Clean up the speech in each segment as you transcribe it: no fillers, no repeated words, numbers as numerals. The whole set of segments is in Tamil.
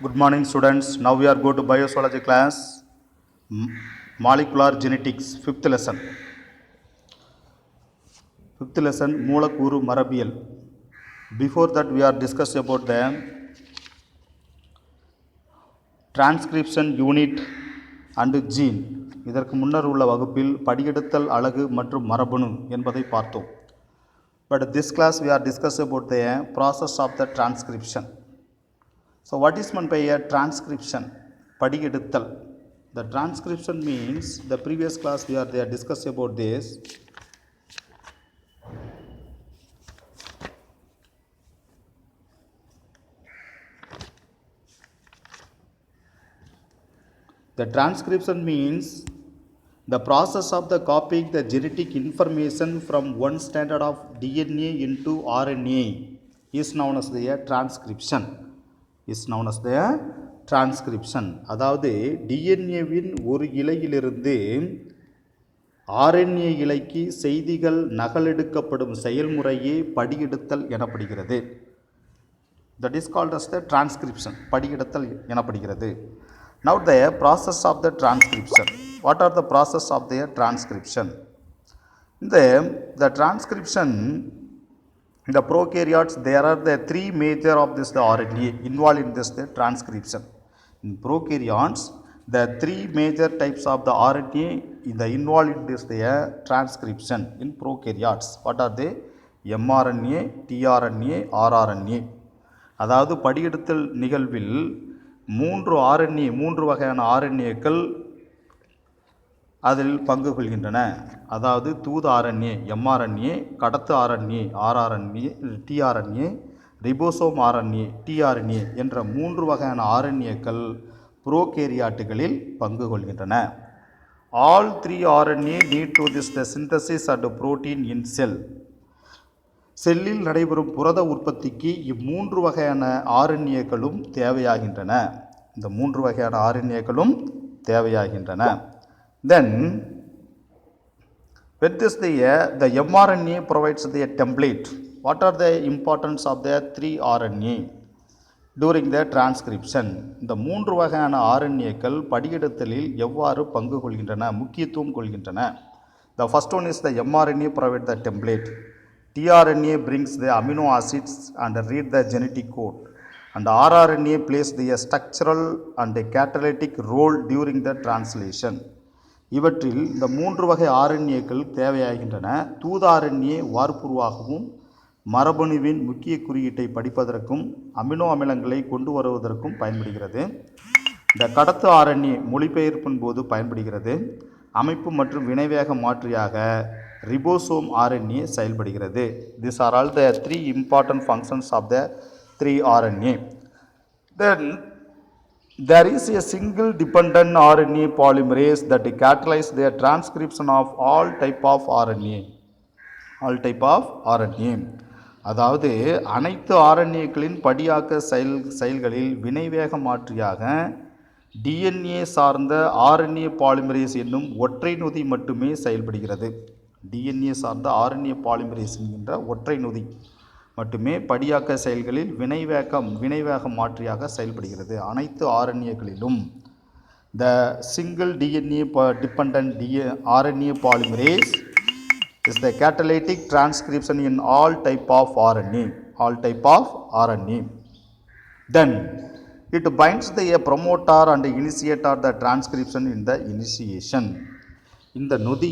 Good morning students. Now we are going to biology class, molecular genetics, fifth lesson. Fifth lesson, மூலக்கூறு மரபியல். Before that we are discussing about the transcription unit and gene. இதற்கு முன்னர் உள்ள வகுப்பில் படியெடுத்தல் அலகு மற்றும் மரபணு என்பதை பார்த்தோம். But this class we are discussing about the process of the transcription. So what is meant by a transcription? படியெடுத்தல். The transcription means, the previous class we are there discussing about this. The transcription means the process of the copying the genetic information from one standard of DNA into RNA is known as the transcription. Is known as the transcription. அதாவது டிஎன்ஏவின் ஒரு இழையிலிருந்து ஆர்என்ஏ இழைக்கு செய்திகள் நகலெடுக்கப்படும் செயல்முறையே படியெடுத்தல் எனப்படுகிறது. That is called as the transcription. படியெடுத்தல் எனப்படுகிறது. Now the process of the transcription. What are the process of the transcription? The transcription, in the prokaryotes, there are the three major of this the RNA involved in this the transcription. In prokaryotes, the three major types of the RNA in the involved in this the transcription in prokaryotes. What are they? mRNA, tRNA, rRNA. அதாவது படியெடுத்தல் நிகழ்வில் மூன்று வகையான ஆர்என்ஏக்கள் அதில் பங்கு கொள்கின்றன. அதாவது தூது ஆர்என்ஏ mRNA, கடத்து RNA rRNA, tRNA, ribosome RNA tRNA என்ற மூன்று வகையான ஆர்என்ஏக்கள் புரோகேரியாட்டுகளில் பங்கு கொள்கின்றன. All three RNA need to this the synthesis and protein in cell. செல்லில் நடைபெறும் புரத உற்பத்திக்கு இம்மூன்று வகையான ஆர்என்ஏக்களும் தேவையாகின்றன. இந்த மூன்று வகையான ஆர்என்ஏக்களும் தேவையாகின்றன. Then when this the mRNA provides the template. What are the importance of the three RNA during the transcription? இந்த மூன்று வகையான ஆர்என்ஏக்கள் படியெடுத்தலில் எவ்வாறு பங்கு கொள்கின்றன, முக்கியத்துவம் கொள்கின்றன? The first one is the mRNA provide the template. tRNA brings the amino acids and read the genetic code, and rRNA plays the structural and catalytic role during the translation. இவற்றில் இந்த மூன்று வகை ஆர்என்ஏக்கள் தேவையாகின்றன. தூதார்என்ஏ வார்ப்புருவாகவும் மரபணுவின் முக்கிய குறியீட்டை படிப்பதற்கும் அமினோ அமிலங்களை கொண்டு வருவதற்கும் பயன்படுகிறது. இந்த கடத்து ஆர்என்ஏ மொழிபெயர்ப்பின் போது பயன்படுகிறது. அமைப்பு மற்றும் வினைவேக மாற்றியாக ரிபோசோம் ஆர்என்ஏ செயல்படுகிறது. These are all the three important functions of the three RNA. Then there is a single dependent RNA polymerase that catalyzes the transcription of all type of RNA. All type of RNA. அதாவது அனைத்து ஆர்என்ஏக்களின் படியாக்க செயல்களில் வினைவேக மாற்றியாக டிஎன்ஏ சார்ந்த ஆர்என்ஏ பாலிமரேஸ் என்னும் ஒற்றை நொதி மட்டுமே செயல்படுகிறது. டிஎன்ஏ சார்ந்த ஆர்என்ஏ பாலிமரேஸ் என்கின்ற ஒற்றை நொதி மட்டுமே படியாக்க செயல்களில் வினைவேக மாற்றியாக செயல்படுகிறது. அனைத்து ஆர்என்ஏக்களிலும் the single DNA dependent RNA polymerase is the catalytic transcription in all type of RNA. All type of RNA. Then it binds the promoter and initiator the transcription in the initiation. இந்த நொதி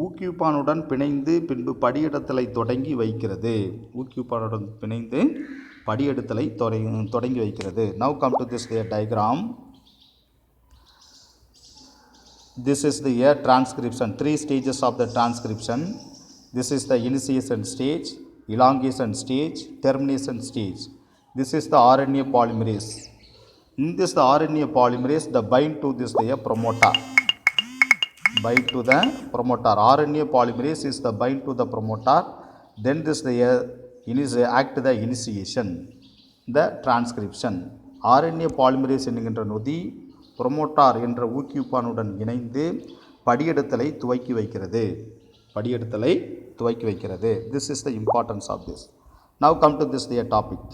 ஊக்கியூப்பானுடன் பிணைந்து பின்பு படியெடுத்தலை தொடங்கி வைக்கிறது. ஊக்கியூப்பானுடன் பிணைந்து படியெடுத்தலை தொடங்கி வைக்கிறது. Now come to this diagram. This is the transcription. Three stages of the transcription. This is the initiation stage, elongation stage, termination stage. This is the RNA polymerase. In this the RNA polymerase the bind to this the promoter. Bind to the promoter. RNA polymerase is the bind to the promoter. Then this the act the initiation, the transcription. RNA polymerase என்கின்ற நொதி புரோமோட்டார் என்ற ஊக்கியூப்பானுடன் இணைந்து படியெடுத்தலை துவக்கி வைக்கிறது. This is the importance of this. Now come to this the topic.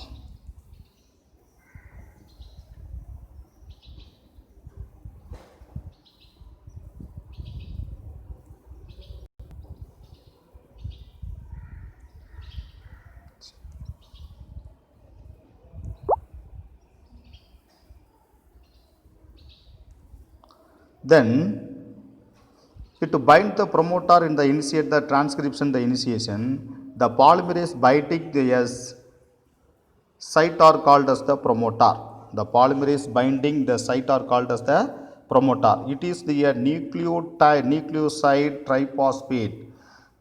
Then to bind the promoter in the initiate the transcription, the initiation, the polymerase binding the site are called as the promoter. The polymerase binding the site are called as the promoter. It is the nucleoside triphosphate,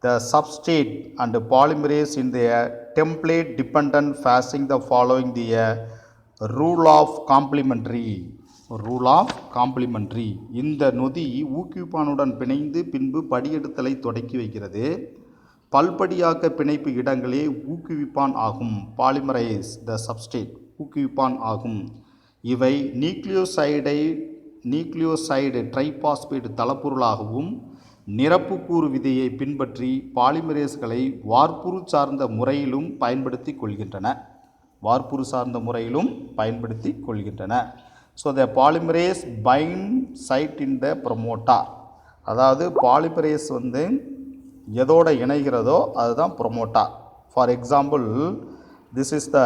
the substrate and the polymerase in the template dependent phasing the following the rule of complementary. இந்த நொதி ஊக்குவிப்பானுடன் பிணைந்து பின்பு படியெடுத்தலை தொடக்கி வைக்கிறது. பல்படியாக்க பிணைப்பு இடங்களே ஊக்குவிப்பான் ஆகும். பாலிமரைஸ் த சப்ஸ்டேட் ஊக்குவிப்பான் ஆகும். இவை நியூக்ளியோசைடு ட்ரைபாஸ்பேட் தளப்பொருளாகவும் நிரப்புக்கூறு விதியை பின்பற்றி பாலிமரேஸ்களை வார்ப்புரு சார்ந்த முறையிலும் பயன்படுத்தி கொள்கின்றன. So the polymerase bind site in the promoter. அதாவது பாலிமரேஸ் எதோட இணைகிறதோ அதுதான் promoter. For example, this is the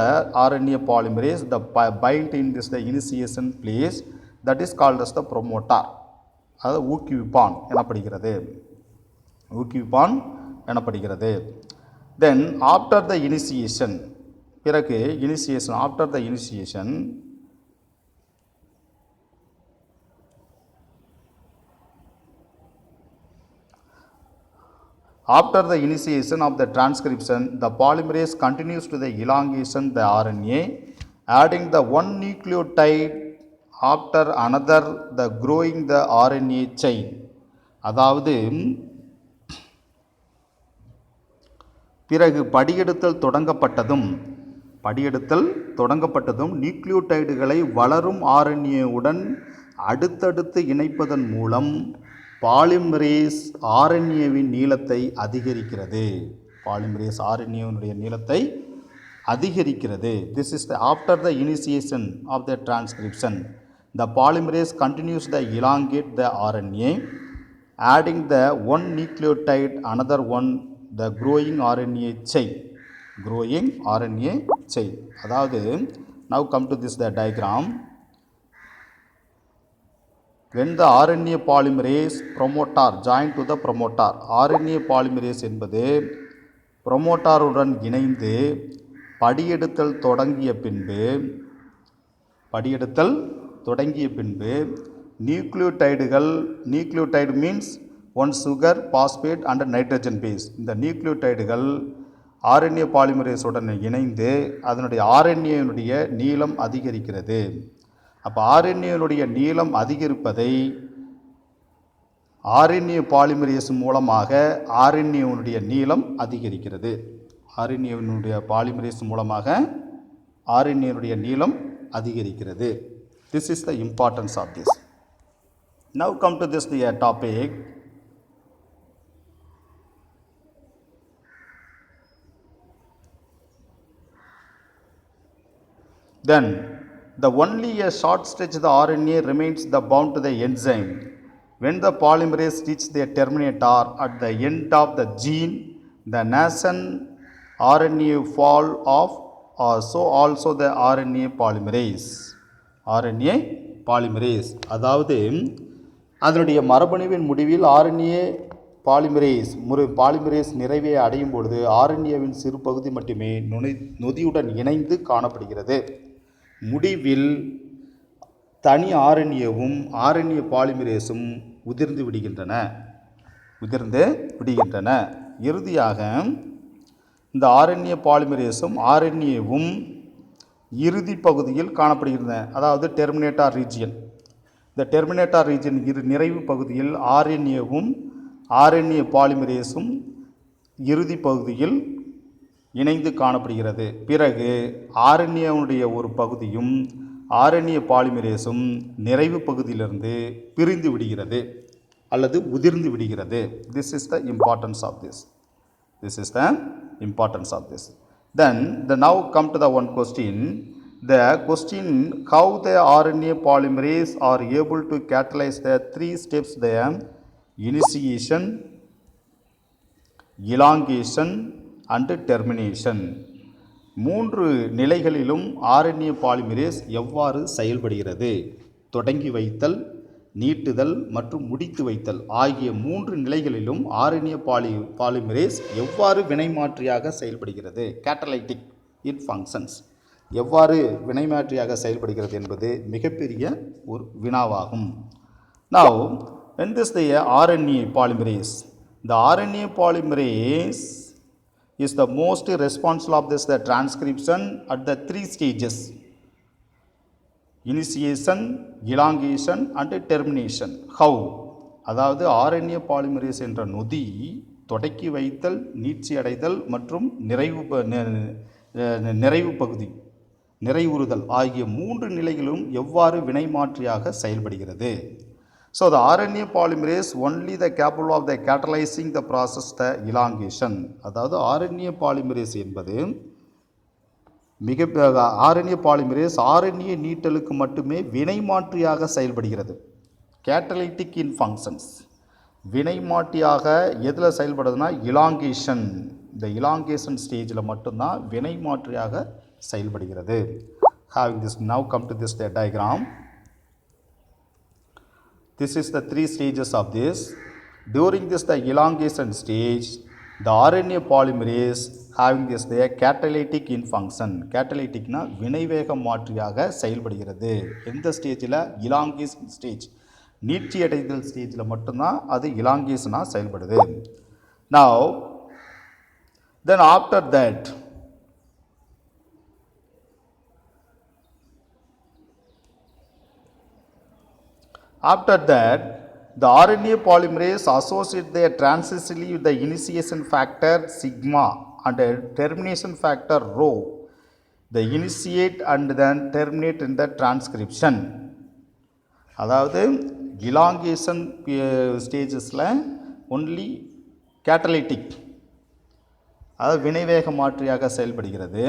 RNA polymerase, the bind in this the initiation place, that is called as the promoter. அதாவது ஊக்குவிப்பான் எனப்படுகிறது. தென் ஆஃப்டர் த இனிசியேஷன், பிறகு initiation, after the initiation After the initiation of the transcription, the polymerase continues to the elongation the RNA, adding the one nucleotide after another, the growing the RNA chain. அதாவது பிறகு படியெடுத்தல் தொடங்கப்பட்டதும் நியூக்ளியோடைடுகளை வளரும் RNA-உடன் அடுத்தடுத்து இணைப்பதன் மூலம் பாலிமரேஸ் RNA-வின் நீளத்தை அதிகரிக்கிறது. This is after the initiation of the transcription. The polymerase continues to elongate the RNA, adding the one nucleotide, another one, the growing RNA chain. அதாவது now come to this the diagram. When the RNA polymerase promoter joined to the promoter, RNA polymerase என்பது புரோமோட்டாருடன் இணைந்து படியெடுத்தல் தொடங்கிய பின்பு nucleotide means one sugar, phosphate and nitrogen base. இந்த நியூக்ளியோடைடுகள் RNA பாலிமரேஸுடன் இணைந்து அதனுடைய RNA-னுடைய நீளம் அதிகரிக்கிறது. அப்போ RNA-னுடைய நீளம் அதிகரிப்பதை RNA பாலிமரேஸ் மூலமாக RNA-னுடைய நீளம் அதிகரிக்கிறது. This is the importance of this. Now come to this the topic. Then the only a short stretch the RNA remains the bound to the enzyme. When the polymerase reaches the terminator at the end of the gene, the nascent RNA fall off, or so also the RNA polymerase. அதாவது அதனுடைய மரபணுவின் முடிவில் RNA பாலிமரேஸ் நிறைவை அடையும் பொழுது RNA-வின் சிறு பகுதி மட்டுமே நொதியுடன் இணைந்து காணப்படுகிறது. முடிவில் தனி RNA-வும் RNA பாலிமரேஸும் உதிர்ந்து விடுகின்றன. இறுதியாக இந்த RNA பாலிமரேஸும் RNA-வும் இறுதி பகுதியில் காணப்படுகின்றன. அதாவது டெர்மினேட்டார் ரீஜியன். இந்த டெர்மினேட்டார் ரீஜியன் நிறைவு பகுதியில் RNA-வும் RNA பாலிமரேஸும் இறுதி பகுதியில் இணைந்து காணப்படுகிறது. பிறகு RNA-வுடைய ஒரு பகுதியும் RNA பாலிமரேஸும் நிறைவு பகுதியிலிருந்து பிரிந்து விடுகிறது அல்லது உதிர்ந்து விடுகிறது. This is the importance of this. Then now come to the one question. The question, how the RNA polymerase are able to catalyze the three steps, the initiation, elongation and termination. மூன்று நிலைகளிலும் RNA பாலிமரேஸ் எவ்வாறு செயல்படுகிறது? தொடங்கி வைத்தல், நீட்டுதல் மற்றும் முடித்து வைத்தல் ஆகிய 3 நிலைகளிலும் ஆர்என்ஏ பாலிமரேஸ் எவ்வாறு வினைமாற்றியாக செயல்படுகிறது, கேட்டலைட்டிக் இட் ஃபங்க்ஷன்ஸ் எவ்வாறு வினைமாற்றியாக செயல்படுகிறது என்பது மிகப்பெரிய ஒரு வினாவாகும். Now, when this the RNA polymerase, the RNA polymerase is the most responsible of this the transcription at the 3 stages: initiation, elongation and termination. How? அதாவது RNA polymerase என்ற நொதி தொடக்கி வைத்தல், நீட்சி அடைதல் மற்றும் நிறைவுறுதல் ஆகிய 3 நிலைகளும் எவ்வாறு வினைமாற்றியாக செயல்படுகிறது. So the RNA polymerase only the capable of the catalyzing the process the elongation. அதாவது RNA polymerase என்பது RNA polymerase RNA நீட்டலுக்கு மட்டுமே வினைமாற்றியாக செயல்படுகிறது. கேட்டலைட்டிக் இன் ஃபங்க்ஷன்ஸ் வினைமாற்றியாக எதில் செயல்படுதுன்னா இலாங்கேஷன், இந்த இலாங்கேஷன் ஸ்டேஜில் மட்டும்தான் வினைமாற்றியாக செயல்படுகிறது. Having this, now come to this diagram. This is the 3 stages of this. During this the elongation stage, the RNA polymerase having this the catalytic in function. Catalytic na வினைவேக மாற்றியாக செயல்படுகிறது. எந்த ஸ்டேஜில்? elongation stage, நீட்சி அடைதல் ஸ்டேஜில் மட்டும்தான் அது elongationாக செயல்படுது. Now, then after that, the RNA polymerase associates their transitionally with the initiation factor sigma and the termination factor rho. They initiate and then terminate in the transcription. அதாவது elongation stagesல only catalytic, அதாவது வினைவேக மாற்றியாக செயல்படுகிறது.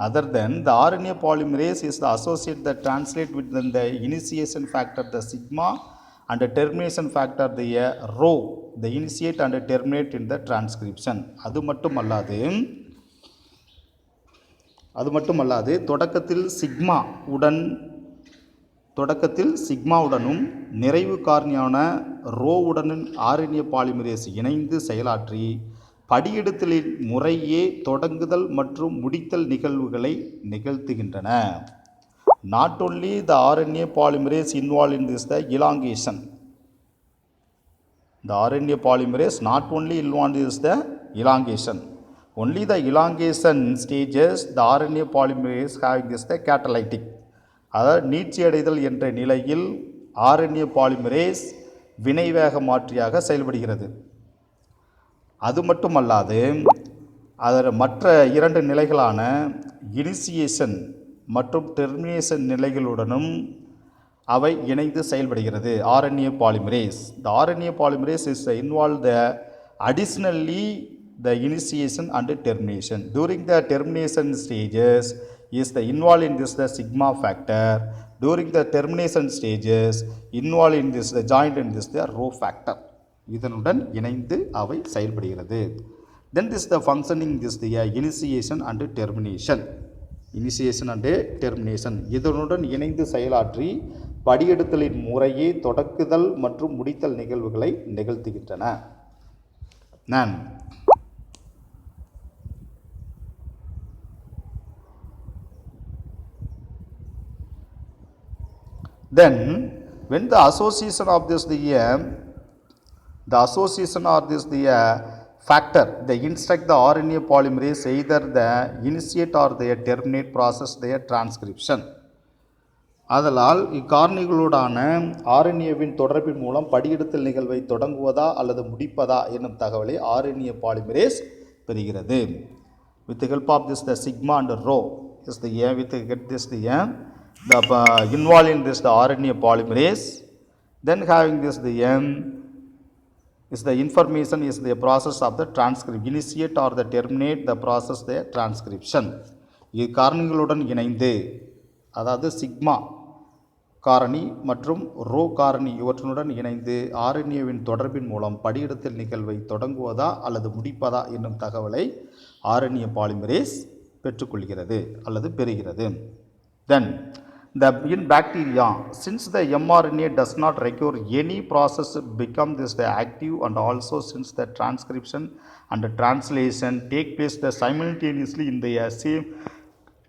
Other than the RNA polymerase is the associate that translate within the initiation factor the sigma and the termination factor the rho. The initiate and terminate in the transcription. அது மட்டுமல்லாது தொடக்கத்தில் சிக்மாவுடனும் நிறைவு காரணியான ரோவுடனும் RNA பாலிமரேஸ் இணைந்து செயலாற்றி படியெடுத்தலின் முறையே தொடங்குதல் மற்றும் முடித்தல் நிகழ்வுகளை நிகழ்த்துகின்றன. Not only the RNA polymerase involved in this the elongation. The RNA polymerase not only involved in this the elongation. Only the elongation stages the RNA polymerase having this the catalytic. அதாவது நீட்சி அடைதல் என்ற நிலையில் RNA polymerase வினைவேக மாற்றியாக செயல்படுகிறது. அது மட்டுமல்லாது அதர் மற்ற 2 நிலைகளான இனிஷியேஷன் மற்றும் டெர்மினேஷன் நிலைகளுடனும் அவை இணைந்து செயல்படுகிறது. RNA polymerase. The RNA polymerase is involved additionally the initiation and termination. During the termination stages is the involved in this the sigma factor. During the termination stages involved in this the joint in this the rho factor. இதனுடன் இணைந்து அவை செயல்படுகிறது. Then this the functioning this the initiation and termination. Initiation and termination இதனுடன் இணைந்து செயலாற்றி படியெடுத்தலின் முறையே தொடக்குதல் மற்றும் முடித்தல் நிகழ்வுகளை நிகழ்த்துகின்றன. Then when the association of this the association or this the factor they instruct the RNA polymerase either the initiate or the terminate process their transcription. ஆதலால் இக்காரணிகளோடான RNAவின் தொடர்பின் மூலம் படியெடுத்தல் நிகழ்வை தொடங்குவதா அல்லது முடிப்பதா என்னும் தகவலை RNA polymerase பெறுகிறது. With the help of this the sigma and rho is the with get this the involved in this the RNA polymerase, then having this the is the information is the process of the transcript, initiate or the terminate the process the transcription. இக்காரணிகளுடன் இணைந்து அதாவது சிக்மா காரணி மற்றும் ரோ காரணி இவற்றுடன் இணைந்து RNAவின் தொடர்பின் மூலம் படியெடுத்தல் நிகழ்வை தொடங்குவதா அல்லது முடிப்பதா என்னும் தகவலை RNA polymerase பெற்றுக்கொள்கிறது அல்லது பெறுகிறது. Then In bacteria, since the mRNA does not require any process to become this the active, and also since the transcription and the translation take place the simultaneously in the same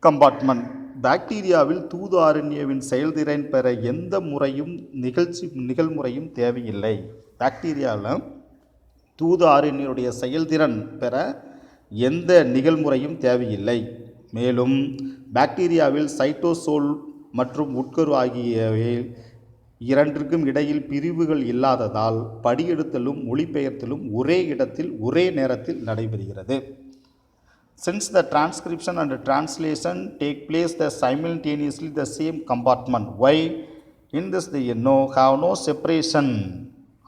compartment, பாக்டீரியாவில் தூது ஆர்என்ஏவின் செயல்திறன் பெற எந்த முறையும் நிகழ்முறையும் தேவையில்லை. பாக்டீரியாவில் தூது ஆர்என்ஏனுடைய செயல்திறன் பெற எந்த நிகழ்முறையும் தேவையில்லை. மேலும் பாக்டீரியாவில் சைட்டோசோல் மற்றும் உட்கரு ஆகியவை இரண்டிற்கும் இடையில் பிரிவுகள் இல்லாததால் படியெடுத்தலும் மொழிபெயர்த்தலும் ஒரே இடத்தில் ஒரே நேரத்தில் நடைபெறுகிறது. Since the transcription and the translation take place simultaneously the same compartment, why in this have no separation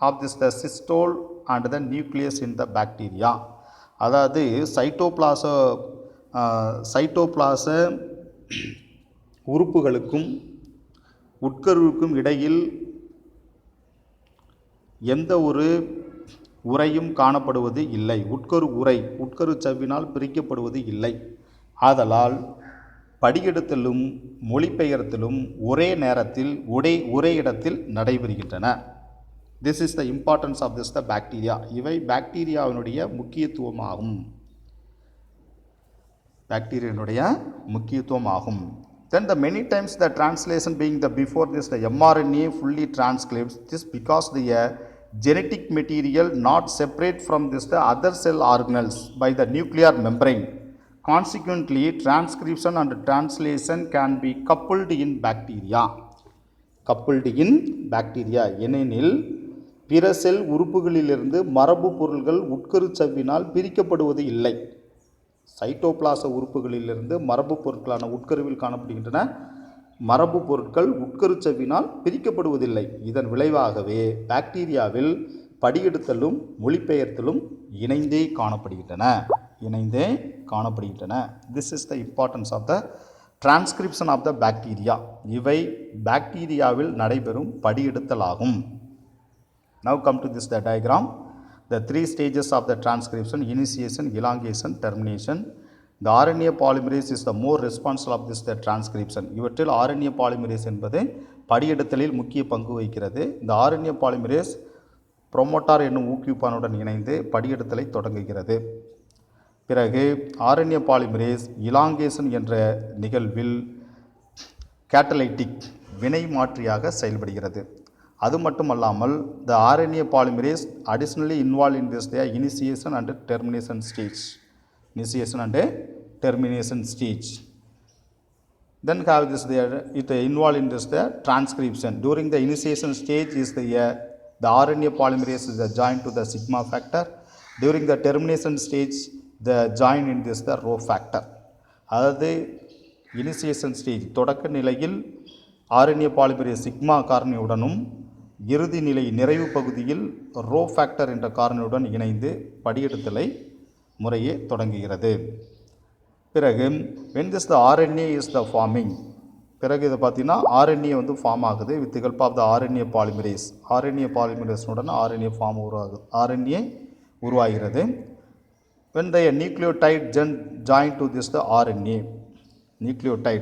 of this the cystole and the nucleus in the bacteria. அதாவது சைட்டோபிளாச உறுப்புகளுக்கும் உட்கருவுக்கும் இடையில் எந்த ஒரு உரையும் காணப்படுவது இல்லை. உட்கரு சவ்வினால் பிரிக்கப்படுவது இல்லை. ஆதலால் படியெடுத்தலும் மொழிபெயர்த்தலும் ஒரே நேரத்தில் ஒரே இடத்தில் நடைபெறுகின்றன. This is the importance of this the bacteria. இவை பாக்டீரியாவினுடைய முக்கியத்துவமாகும். Then the many times the translation being the before this the mRNA fully transcribes this because the genetic material not separate from this the other cell organelles by the nuclear membrane. Consequently, transcription and translation can be coupled in bacteria. ஏனெனில் பிற செல் உறுப்புகளிலிருந்து மரபு பொருள்கள் உட்கரு சவ்வினால் பிரிக்கப்படுவது இல்லை. சைட்டோபிளாச உறுப்புகளிலிருந்து மரபு பொருட்களான உட்கருவில் காணப்படுகின்றன மரபு பொருட்கள் உட்கருச்சவினால் பிரிக்கப்படுவதில்லை. இதன் விளைவாகவே பாக்டீரியாவில் படியெடுத்தலும் மொழிபெயர்த்தலும் இணைந்தே காணப்படுகின்றன. This is the importance of the transcription of the bacteria. இவை பாக்டீரியாவில் நடைபெறும் படியெடுத்தலாகும். Now come to this the diagram. The three stages of the transcription: initiation, elongation, termination. The RNA polymerase is the more responsible of this the transcription. இவற்றில் RNA polymerase என்பது படியெடுத்தலில் முக்கிய பங்கு வகிக்கிறது. இந்த RNA polymerase புரோமோட்டார் என்னும் ஊக்குவிப்பானுடன் இணைந்து படியெடுத்தலை தொடங்குகிறது. பிறகு RNA polymerase elongation என்ற நிகழ்வில் கேட்டலைட்டிக் வினை மாற்றியாக செயல்படுகிறது. அது மட்டுமல்லாமல் the RNA polymerase additionally involved in this the initiation and termination stage. Then have this it involved in this the transcription. During the initiation stage is the RNA polymerase is joined to the sigma factor. During the termination stage the join in this the rho factor. அதாவது இனிஷியேஷன் ஸ்டேஜ் தொடக்க நிலையில் RNA polymerase சிக்மா காரணியுடனும் இறுதி நிலை நிறைவு பகுதியில் ரோ ஃபேக்டர் என்ற காரணியுடன் இணைந்து படியெடுத்தலை முறையே தொடங்குகிறது. பிறகு when this the RNA is the forming, பிறகு இதை பார்த்தீங்கன்னா RNA வந்து ஃபார்ம் ஆகுது with help of the RNA polymerase. RNA polymerase-உடன் RNA உருவாகிறது. when the nucleotide join to this the RNA,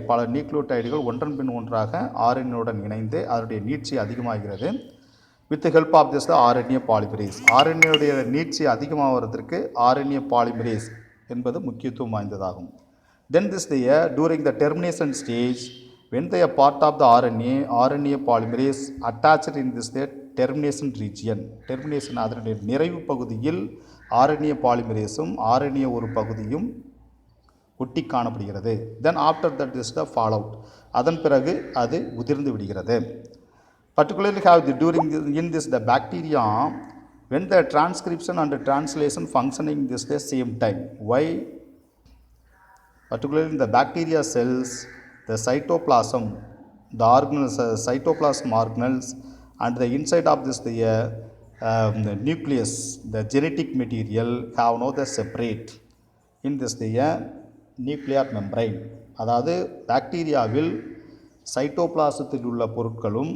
பல நியூக்ளியோடைடுகள் ஒன்றன் பின் ஒன்றாக ஆர்என்ஏவுடன் இணைந்து அதனுடைய நீட்சி அதிகமாகிறது. With help of this the RNA polymerase. ஆர்என்ஏவுடைய நீட்சி அதிகமாகிறதுக்கு RNA polymerase என்பது முக்கியத்துவம் வாய்ந்ததாகும். Then this during the termination stage, when the part of the RNA polymerase attached in this termination region, அதனுடைய நிறைவு பகுதியில் RNA polymerase-உம் RNA ஒரு பகுதியும் ஒட்டி காணப்படுகிறது. Then after that is the fall out, அதன் பிறகு அது உதிர்ந்து விடுகிறது. Particularly have the during in this the bacteria when the transcription and the translation functioning this the same time. Why? Particularly in the bacteria cells, the cytoplasm, the organelles, cytoplasm organelles and the inside of this the nucleus, the genetic material have no the separate in this the nuclear membrane. அதாவது பாக்டீரியாவில் சைட்டோபிளாசத்தில் உள்ள பொருட்களும்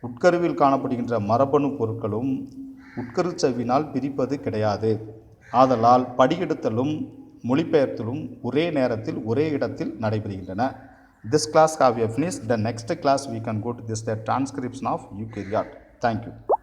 உட்கருவில் காணப்படுகின்ற மரபணு பொருட்களும் உட்கருச்சவ்வினால் பிரிப்பது கிடையாது. ஆதலால் படியெடுத்தலும் மொழிபெயர்த்தலும் ஒரே நேரத்தில் ஒரே இடத்தில் நடைபெறுகின்றன. This class have you finished. The next class we can go to this the transcription of eukaryote. Thank you.